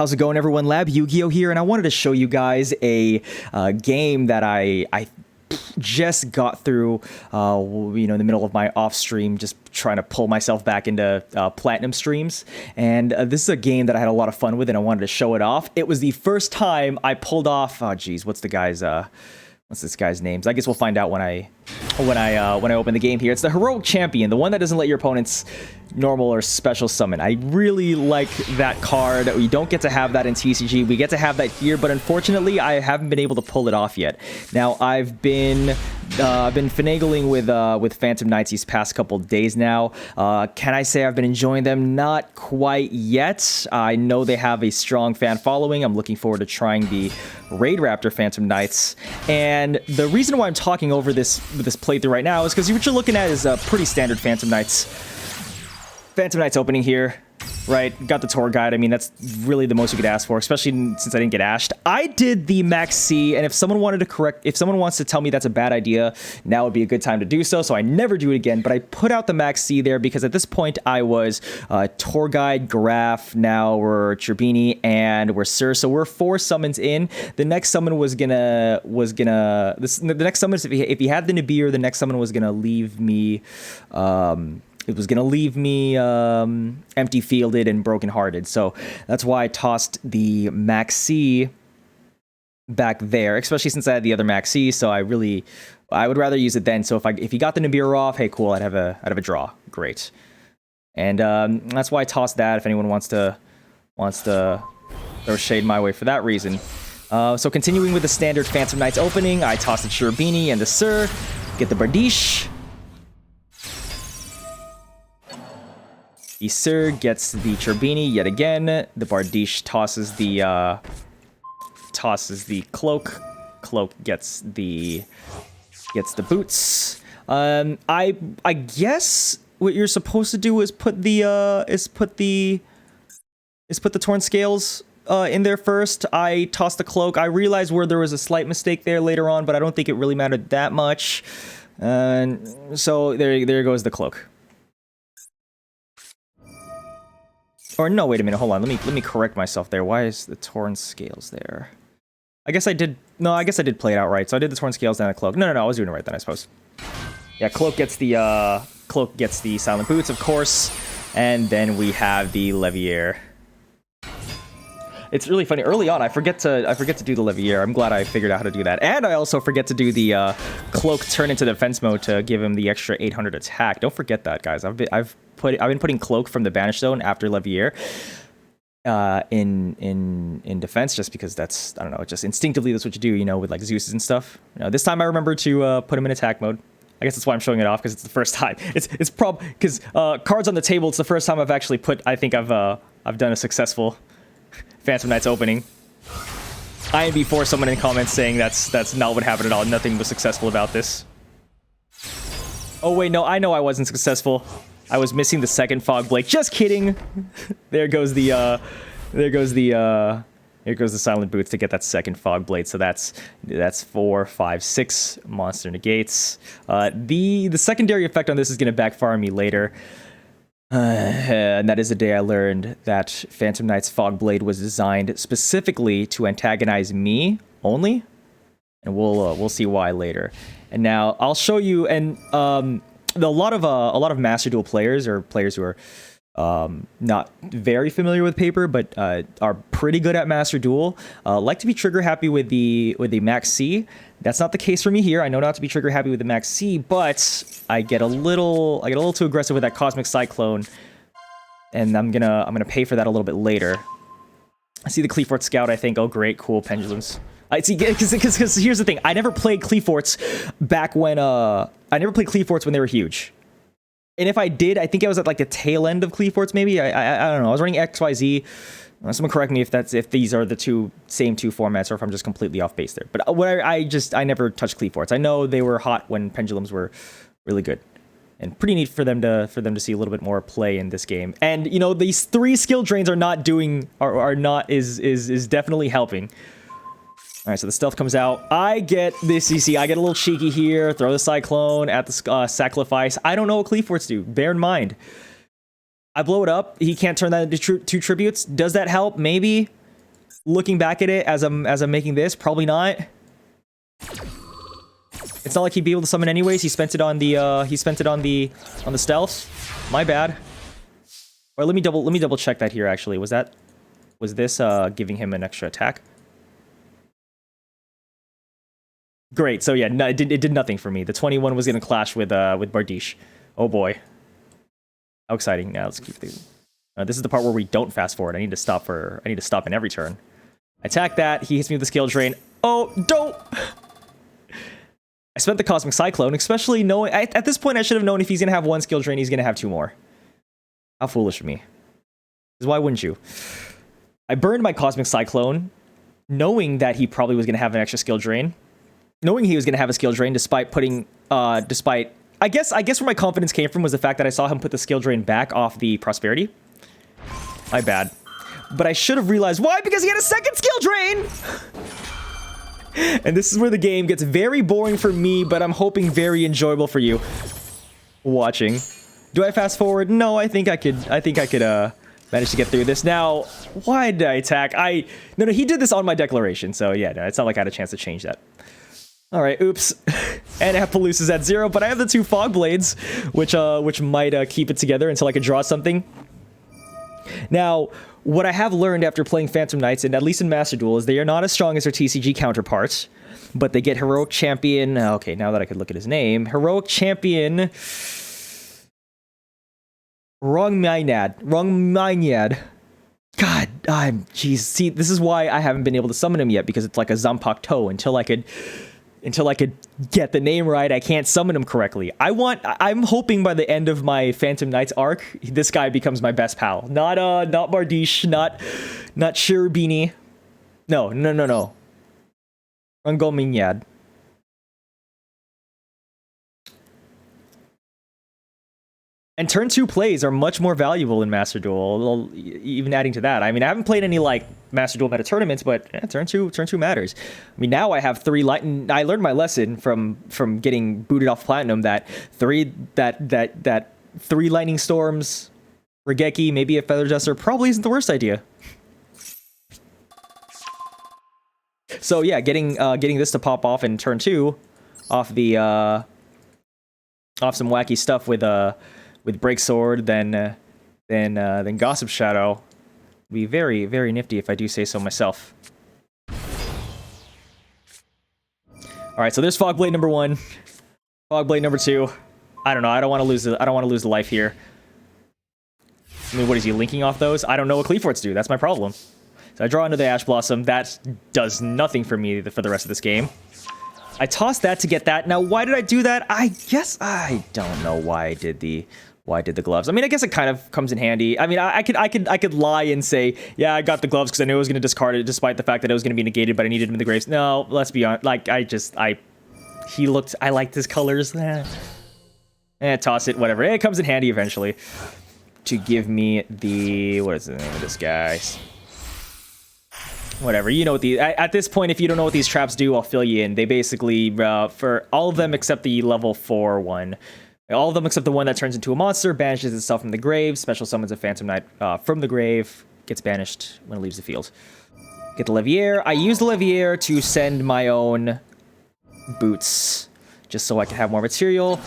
how's it going, everyone? Lab Yu-Gi-Oh here, and I wanted to show you guys a game that I just got through, in the middle of my off stream, just trying to pull myself back into platinum streams. And this is a game that I had a lot of fun with, and I wanted to show it off. It was the first time I pulled off. Oh, geez, what's this guy's names? I guess we'll find out when I open the game here. It's the Heroic Champion, the one that doesn't let your opponents normal or special summon. I really like that card. We don't get to have that in TCG. We get to have that here, but unfortunately, I haven't been able to pull it off yet. Now, I've been finagling with Phantom Knights these past couple days now. Can I say I've been enjoying them? Not quite yet. I know they have a strong fan following. I'm looking forward to trying the Raid Raptor Phantom Knights. And the reason why I'm talking over this playthrough right now is because what you're looking at is a pretty standard Phantom Knights opening here, right? Got the tour guide. I mean, that's really the most you could ask for, especially since I didn't get ashed. I did the Max C, and if someone wants to tell me that's a bad idea, now would be a good time to do so. So I never do it again, but I put out the Max C there because at this point I was tour guide, Graph, now we're Turbini, and we're Sir. So we're 4 summons in. The next summon the next summon, if he had the Nibiru, the next summon was gonna leave me empty fielded and brokenhearted. So that's why I tossed the Max C back there, especially since I had the other Max C. So I would rather use it then. So if he got the Nibiru off, hey, cool, I'd have a draw. Great. And that's why I tossed that. If anyone wants to throw shade my way for that reason. So continuing with the standard Phantom Knights opening, I tossed the Cherubini and the Sir. Get the Bardiche. The Sir gets the Turbini yet again. The Bardiche tosses the Cloak. Cloak gets the boots. I guess what you're supposed to do is put the Torn Scales in there first. I tossed the Cloak. I realized where there was a slight mistake there later on, but I don't think it really mattered that much. So there goes the Cloak. Or no, wait a minute, hold on. Let me correct myself there. Why is the Torn Scales there? I guess I did play it out right. So I did the Torn Scales down the Cloak. No, I was doing it right then, I suppose. Yeah, Cloak gets the Silent Boots, of course, and then we have the Levier. It's really funny. Early on, I forget to do the Levier. I'm glad I figured out how to do that, and I also forget to do the Cloak turn into defense mode to give him the extra 800 attack. Don't forget that, guys. I've been putting Cloak from the Banish Zone after Levier in defense, just because that's, I don't know, just instinctively that's what you do, with like Zeus's and stuff. This time I remember to put him in attack mode. I guess that's why I'm showing it off, because it's the first time. It's probably because cards on the table. It's the first time I've actually I've done a successful Phantom Knights opening. I before someone in comments saying that's not what happened at all. Nothing was successful about this. Oh wait, no, I know I wasn't successful. I was missing the second Fog Blade. Just kidding. There goes the Silent Boots to get that second Fog Blade. So that's 4, 5, 6 monster negates. The secondary effect on this is going to backfire me later. And that is the day I learned that Phantom Knight's Fog Blade was designed specifically to antagonize me only, and we'll see why later. And now I'll show you. And a lot of Master Duel players, or players who are not very familiar with Paper but are pretty good at Master Duel, like to be trigger happy with the Max C. That's not the case for me here. I know not to be trigger happy with the Max C, but I get a little too aggressive with that Cosmic Cyclone, and I'm gonna pay for that a little bit later. I see the Qliphort Scout. I think, oh great, cool pendulums. I see, because here's the thing. I never played Qliphorts back when I never played Qliphorts when they were huge. And if I did, I think I was at like the tail end of Qliphorts, maybe. I don't know. I was running XYZ. Someone correct me if these are the same two formats, or if I'm just completely off base there. But I never touched Qliphorts. I know they were hot when pendulums were really good, and pretty neat for them to see a little bit more play in this game. And these 3 skill drains are definitely helping. All right, so the stealth comes out. I get this. You see, I get a little cheeky here. Throw the Cyclone at the Sacrifice. I don't know what Qliphorts do. Bear in mind. I blow it up. He can't turn that into 2 tributes. Does that help? Maybe. Looking back at it as I'm making this, probably not. It's not like he'd be able to summon anyways. He spent it on the stealth. My bad. Or let me double check that here actually. Was this giving him an extra attack? Great. So yeah, no, it did nothing for me. The 21 was gonna clash with Bardiche. Oh boy. How exciting. Now let's keep the this is the part where we don't fast forward. I need to stop in every turn. Attack that. He hits me with the skill drain. Oh, don't. I spent the Cosmic Cyclone, especially knowing... at this point, I should have known if he's going to have one skill drain, he's going to have 2 more. How foolish of me. Because why wouldn't you? I burned my Cosmic Cyclone, knowing that he probably was going to have an extra skill drain. Knowing he was going to have a skill drain, despite putting... I guess where my confidence came from was the fact that I saw him put the skill drain back off the Prosperity. My bad. But I should have realized why, because he had a second skill drain! And this is where the game gets very boring for me, but I'm hoping very enjoyable for you watching. Do I fast forward? No, I think I could manage to get through this. Now, why did I attack? No, he did this on my declaration, so yeah, no, it's not like I had a chance to change that. All right, oops. And Appaloosa's at 0, but I have the 2 Fog Blades, which might keep it together until I can draw something. Now, what I have learned after playing Phantom Knights, and at least in Master Duel, is they are not as strong as their TCG counterparts, but they get Heroic Champion... Okay, now that I could look at his name. Heroic Champion... Wrong-Mynad. God, jeez. See, this is why I haven't been able to summon him yet, because it's like a Zampak Toe. Until I could get the name right, I can't summon him correctly. I'm hoping by the end of my Phantom Knights arc, this guy becomes my best pal. Not Bardiche, not Cherubini. No. Rangolminyad. And turn 2 plays are much more valuable in Master Duel, even adding to that. I mean, I haven't played any, like, Master Duel meta tournaments, but yeah, turn two matters. I mean, now I have 3 I learned my lesson from getting booted off Platinum that 3 Lightning Storms, Regeki, maybe a Feather Duster probably isn't the worst idea. So yeah, getting this to pop off in turn 2 off some wacky stuff with Break Sword, then Gossip Shadow. Be very, very nifty if I do say so myself. Alright, so there's Fogblade number 1. Fogblade number 2. I don't know, I don't want to lose the life here. I mean, what is he linking off those? I don't know what Qliphorts do, that's my problem. So I draw into the Ash Blossom, that does nothing for me for the rest of this game. I tossed that to get that. Now, why did I do that? I guess I don't know why I did the gloves. I mean, I guess it kind of comes in handy. I mean, I could lie and say, yeah, I got the gloves because I knew I was going to discard it, despite the fact that it was going to be negated, but I needed him in the graves. No, let's be honest. Like, I liked his colors. Toss it, whatever. It comes in handy eventually to give me the, what is the name of this guy? Whatever, you know what at this point, if you don't know what these traps do, I'll fill you in. They basically, for all of them except the level 4 one, all of them except the one that turns into a monster, banishes itself from the grave, special summons a Phantom Knight from the grave, gets banished when it leaves the field. Get the Levier. I use the Levier to send my own boots, just so I can have more material.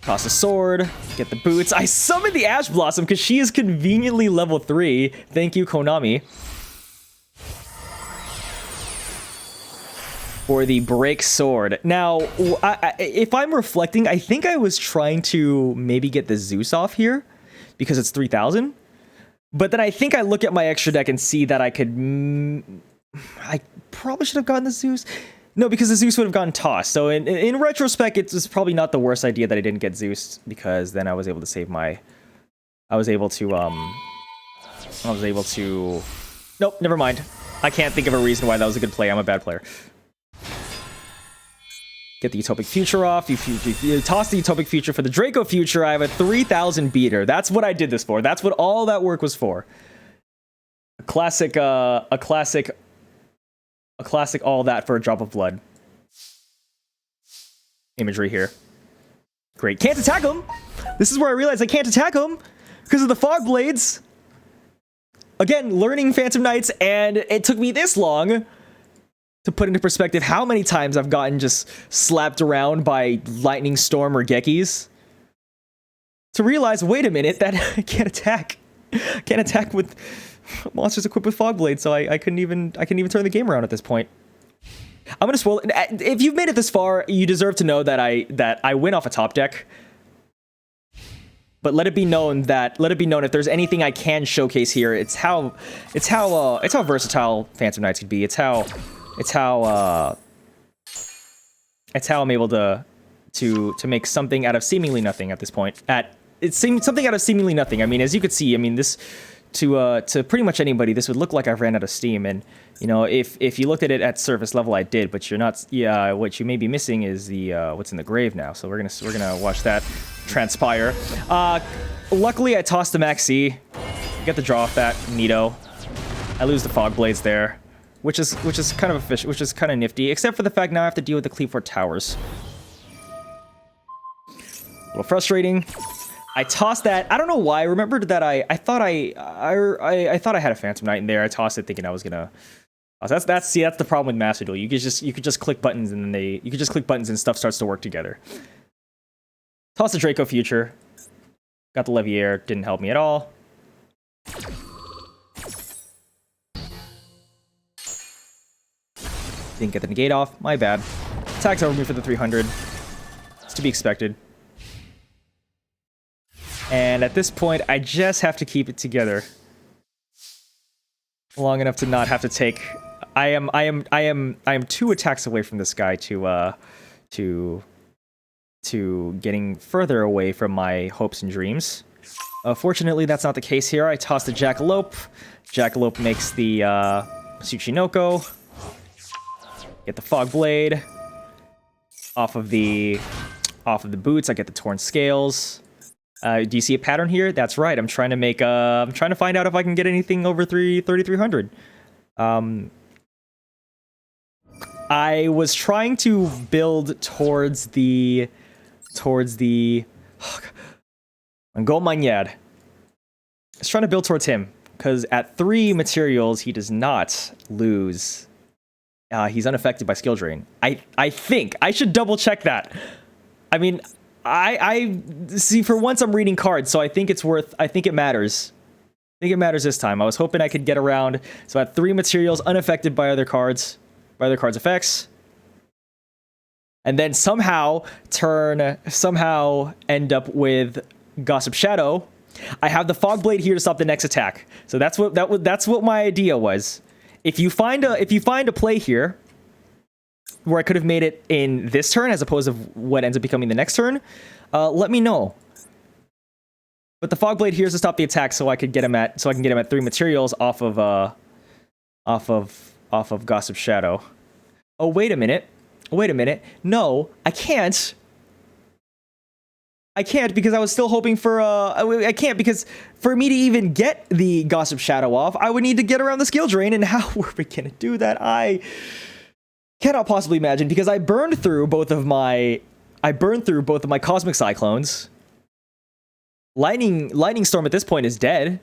Toss a sword, get the boots. I summon the Ash Blossom because she is conveniently level 3. Thank you, Konami. For the Break Sword. Now, if I'm reflecting, I think I was trying to maybe get the Zeus off here because it's 3,000. But then I think I look at my extra deck and see that I could... I probably should have gotten the Zeus. No, because the Zeus would have gotten tossed. So in retrospect, it's probably not the worst idea that I didn't get Zeus, because then I was able to save my... Nope, never mind. I can't think of a reason why that was a good play. I'm a bad player. Get the Utopic Future off. You toss the Utopic Future for the Draco Future. I have a 3,000 beater. That's what I did this for. That's what all that work was for. A classic all that for a drop of blood. Imagery here. Great. Can't attack him! This is where I realized I can't attack him! Because of the Fog Blades! again, learning Phantom Knights, and it took me this long to put into perspective how many times I've gotten just slapped around by Lightning Storm or Gekis. To realize, wait a minute, that I can't attack. Can't attack with monsters equipped with Fog Blade, so I couldn't even turn the game around at this point. I'm gonna spoil it. If you've made it this far, you deserve to know that I win off a top deck. But let it be known if there's anything I can showcase here, it's how versatile Phantom Knights could be. It's how I'm able to make something out of seemingly nothing at this point. Something out of seemingly nothing. I mean, as you could see, I mean, this to pretty much anybody, this would look like I've ran out of steam. And you know, if you looked at it at surface level, I did, but you're not. Yeah, what you may be missing is the what's in the grave now. So we're gonna watch that transpire. Luckily, I tossed the Maxi. Get the draw off that. Neato. I lose the Fog Blades there, which is kind of efficient, which is kind of nifty. Except for the fact now I have to deal with the Qliphort towers. A little frustrating. I tossed that. I don't know why. I remembered that I thought I had a Phantom Knight in there. I tossed it thinking I was gonna. That's the problem with Master Duel. You could just click buttons and then you could just click buttons and stuff starts to work together. Toss the Draco Future. Got the Leviair. Didn't help me at all. Didn't get the negate off. My bad. Attacks over me for the 300. It's to be expected. And at this point, I just have to keep it together long enough to not have to take. I am 2 attacks away from this guy to getting further away from my hopes and dreams. Fortunately, that's not the case here. I toss the Jackalope. Jackalope makes the Tsuchinoko. Get the Fog Blade off of the boots. I get the Torn Scales. Do you see a pattern here? That's right. I'm trying to find out if I can get anything over 3,300. I was trying to build towards the Go Manyad. I was trying to build towards him because at 3 materials he does not lose. He's unaffected by skill drain. I think I should double check that. I mean, I see, for once I'm reading cards, so I think it matters. I think it matters this time. I was hoping I could get around. So at 3 materials, unaffected by other cards' effects. And then somehow end up with Gossip Shadow. I have the Fog Blade here to stop the next attack. So that's what my idea was. If you find a play here where I could have made it in this turn as opposed to what ends up becoming the next turn, let me know. But the Fog Blade here is to stop the attack, so I can get him at 3 materials off of Gossip Shadow. Oh, wait a minute. No, I can't. Because I was still hoping for I can't, because for me to even get the Gossip Shadow off, I would need to get around the skill drain, and how were we gonna do that? I cannot possibly imagine, because I burned through both of my Cosmic Cyclones. Lightning Storm at this point is dead.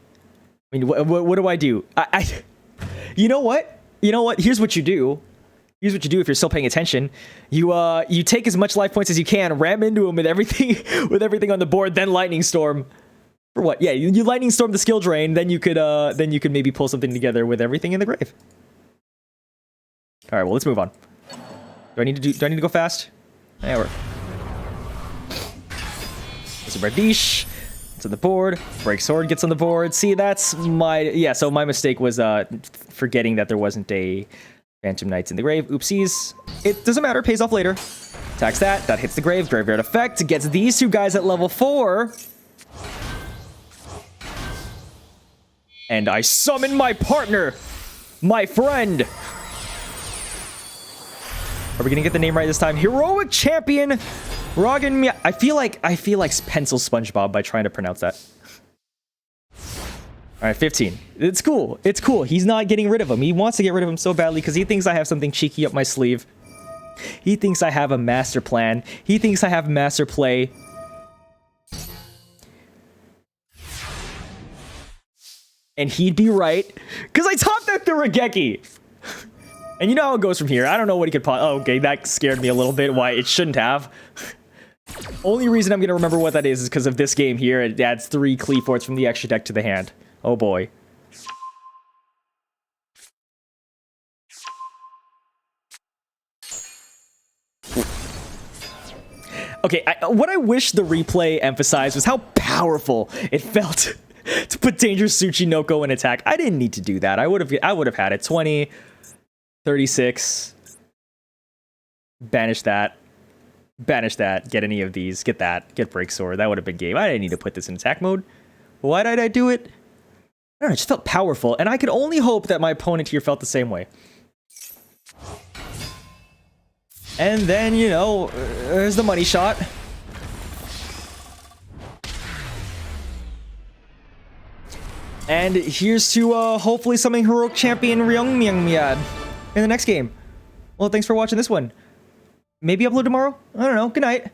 I mean, what do I do? You know what? Here's what you do. If you're still paying attention. You take as much life points as you can, ram into him with everything on the board, then Lightning Storm. For what? Yeah, you Lightning Storm the skill drain, then you could maybe pull something together with everything in the grave. All right, well, let's move on. Do I need to go fast? Yeah, we're. There's a Bardiche. It's on the board. Break Sword gets on the board. See, that's my So my mistake was forgetting that there wasn't a Phantom Knights in the grave. Oopsies. It doesn't matter. Pays off later. Attacks that. That hits the grave. Graveyard effect. Gets these 2 guys at level 4. And I summon my partner, my friend. Are we gonna get the name right this time? Heroic Champion Roggen. I feel like pencil SpongeBob by trying to pronounce that. All right, 15. It's cool. He's not getting rid of him. He wants to get rid of him so badly because he thinks I have something cheeky up my sleeve. He thinks I have a master plan. He thinks I have master play. And he'd be right, because I top decked the Regeki. And you know how it goes from here. I don't know what he could oh, okay, that scared me a little bit. Why it shouldn't have. Only reason I'm going to remember what that is because of this game here. It adds 3 Qliphorts from the extra deck to the hand. Oh boy. Okay, what I wish the replay emphasized was how powerful it felt to put Dangerous Tsuchinoko in attack. I didn't need to do that. I would have had it. 20, 36. Banish that. Banish that. Get any of these. Get that. Get Break Sword. That would have been game. I didn't need to put this in attack mode. Why did I do it? I don't know. It just felt powerful, and I could only hope that my opponent here felt the same way. And then, you know, there's the money shot. And here's to hopefully something Heroic Champion Ryongmyeongmyead in the next game. Well, thanks for watching this one. Maybe upload tomorrow? I don't know. Good night.